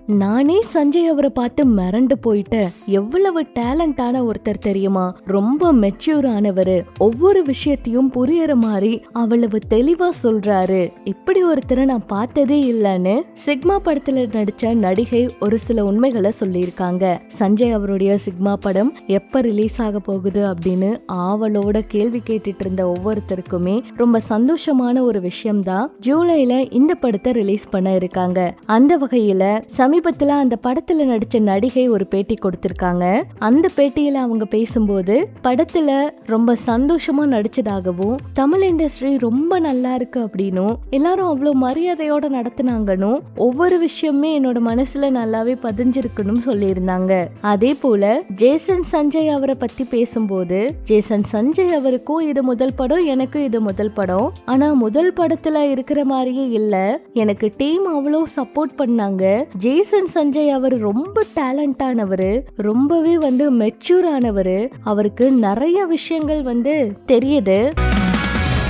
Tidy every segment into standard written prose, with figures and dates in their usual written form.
நானே சஞ்சய் அவரை பார்த்து மிரண்டு போயிட்டேன். எவ்வளவு டேலண்டான ஒருத்தர் தெரியுமா? ரொம்ப மெச்சூர் ஆனவரு. ஒவ்வொரு விஷயத்தையும் புரியற மாதிரி அவ்வளவு தெளிவா சொல்றாரு. இப்படி ஒருத்தரை நான் பார்த்ததே இல்லைன்னு சிக்மா படத்துல நடிச்ச நடிகை ஒரு சில உண்மைகளை சொல்லியிருக்காங்க. சஞ்சய் அவருடைய சிக்மா படம் எப்ப ரிலீஸ் ஆக போகுது அப்படின்னு ஆவலோட கேள்வி கேட்டுட்டு இருந்த ஒவ்வொருத்தருக்குமே ரொம்ப சந்தோஷமான ஒரு விஷயம் தான், ஜூலைல இந்த படத்தை ரிலீஸ் பண்ண இருக்காங்க. அந்த வகையில சமீபத்துல அந்த படத்துல நடிச்ச நடிகை ஒரு பேட்டி கொடுத்திருக்காங்க. அந்த பேட்டியில அவங்க பேசும்போது படத்துல ரொம்ப சந்தோஷமா நடிச்சதாகவும், தமிழ் இண்டஸ்ட்ரி ரொம்ப நல்லா இருக்கு அப்படின்னும், எல்லாரும் அவ்வளவு மரியாதையோட நடத்தினாங்கன்னு, ஒவ்வொரு விஷயமே என்னோட மனசுல நல்லாவே பதிஞ்சிருக்குன்னு சொல்லியிருந்தாங்க. அதே போல ஜேசன் சஞ்சய் அவரை பத்தி பேசும்போது, ஜேசன் சஞ்சய் அவருக்கும் இது முதல் படம், எனக்கும் இது முதல் படம். ஆனா முதல் படத்துல இருக்கிற மாதிரியே இல்ல, எனக்கு டீம் அவ்வளோ சப்போர்ட் பண்ணாங்க. ஜேசன் சஞ்சய் அவர் ரொம்ப டேலண்டானவரு, ரொம்பவே மெச்சூர் ஆனவரு. அவருக்கு நிறைய விஷயங்கள் தெரியுது.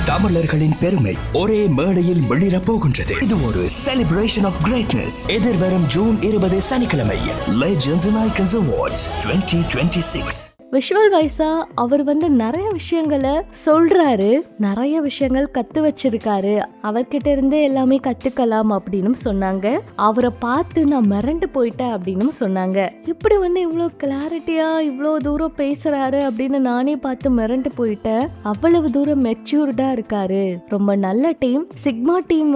தமிழர்களின் பெருமை ஒரே மேடையில் வெளியிட போகின்றது. இது ஒரு செலிப்ரேஷன் ஆஃப் கிரேட்னஸ். எதிர்வரும் ஜூன் 20 சனிக்கிழமை legends and icons awards 2026. Visual வைஸா அவர் நிறைய விஷயங்களை சொல்றாரு, நிறைய விஷயங்கள் கத்து வச்சிருக்காரு. அவர்கிட்ட இருந்து எல்லாமே கத்துக்கலாம் அப்படின்னு சொன்னாங்க. அவரை பார்த்து நான் மிரண்டு போயிட்டேன் அப்படின்னு சொன்னாங்க. இப்படி இவ்வளவு கிளாரிட்டியா இவ்வளவு தூரம் பேசுறாரு அப்படின்னு நானே பார்த்து மிரண்டு போயிட்டேன். அவ்வளவு தூரம் மெச்சூர்டா இருக்காரு. ரொம்ப நல்ல டீம். சிக்மா டீம்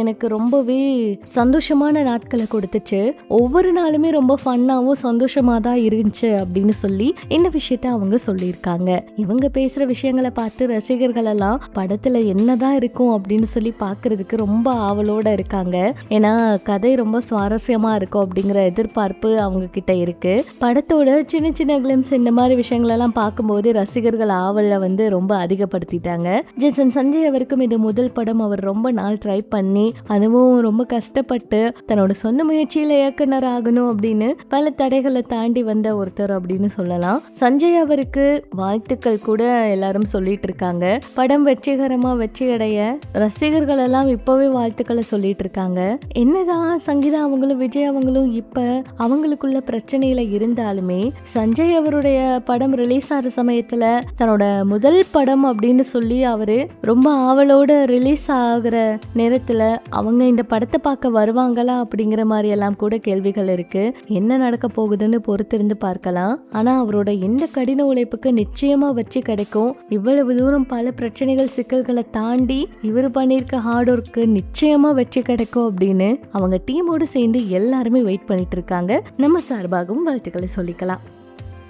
எனக்கு ரொம்பவே சந்தோஷமான நாட்களை கொடுத்துச்சு. ஒவ்வொரு நாளுமே ரொம்ப ஃபன்னாவும் சந்தோஷமா தான் இருந்துச்சு அப்படின்னு சொல்லி இந்த விஷயத்த அவங்க சொல்லியிருக்காங்க. இவங்க பேசுற விஷயங்களை பார்த்து ரசிகர்கள் எல்லாம் படத்துல என்னதான் இருக்கும் அப்படின்னு சொல்லி பாக்குறதுக்கு ரொம்ப ஆவலோட இருக்காங்க. ஏன்னா கதை ரொம்ப சுவாரஸ்யமா இருக்கும் அப்படிங்கிற எதிர்பார்ப்பு அவங்க கிட்ட இருக்கு. படத்தோட சின்ன சின்ன கிளிம்ஸ் இந்த மாதிரி விஷயங்கள் எல்லாம் பார்க்கும்போது ரசிகர்கள் ஆவல ரொம்ப அதிகப்படுத்திட்டாங்க. ஜேசன் சஞ்சய் அவருக்கும் இது முதல் படம். அவர் ரொம்ப நாள் ட்ரை பண்ணி, அதுவும் ரொம்ப கஷ்டப்பட்டு தன்னோட சொந்த முயற்சியில இயக்குனர் ஆகணும் அப்படின்னு பல தடைகளை தாண்டி வந்த ஒருத்தர் அப்படின்னு சொல்லலாம். சஞ்சய் அவருக்கு வாழ்த்துக்கள் கூட எல்லாரும் சொல்லிட்டு இருக்காங்க. படம் வெற்றிகரமா வெற்றி அடைய ரசிகர்கள் எல்லாம் இப்பவே வாழ்த்துக்களை சொல்லிட்டு இருக்காங்க. என்னதான் சங்கீதா அவங்களும் விஜய் அவங்களும் இப்ப அவங்களுக்குள்ள பிரச்சனையில இருந்தாலுமே, சஞ்சய் அவருடைய படம் ரிலீஸ் ஆகிற சமயத்துல தன்னோட முதல் படம் அப்படின்னு சொல்லி அவரு ரொம்ப ஆவலோட ரிலீஸ் ஆகிற நேரத்துல அவங்க இந்த படத்தை பார்க்க வருவாங்களா அப்படிங்கிற மாதிரி எல்லாம் கூட கேள்விகள் இருக்கு. என்ன நடக்க போகுதுன்னு பொறுத்திருந்து பார்க்கலாம். ஆனா அவரோட இந்த கடின உழைப்புக்கு நிச்சயமா வெற்றி கிடைக்கும். இவ்வளவு தூரம் பல பிரச்சனைகள் சிக்கல்களை தாண்டி இவர் பண்ணிருக்க ஹார்ட் ஒர்க்கு நிச்சயமா வெற்றி கிடைக்கும் அப்படின்னு அவங்க டீமோடு சேர்ந்து எல்லாருமே வெயிட் பண்ணிட்டு இருக்காங்க. நம்ம சார்பாகவும் வாழ்த்துக்களை சொல்லிக்கலாம்.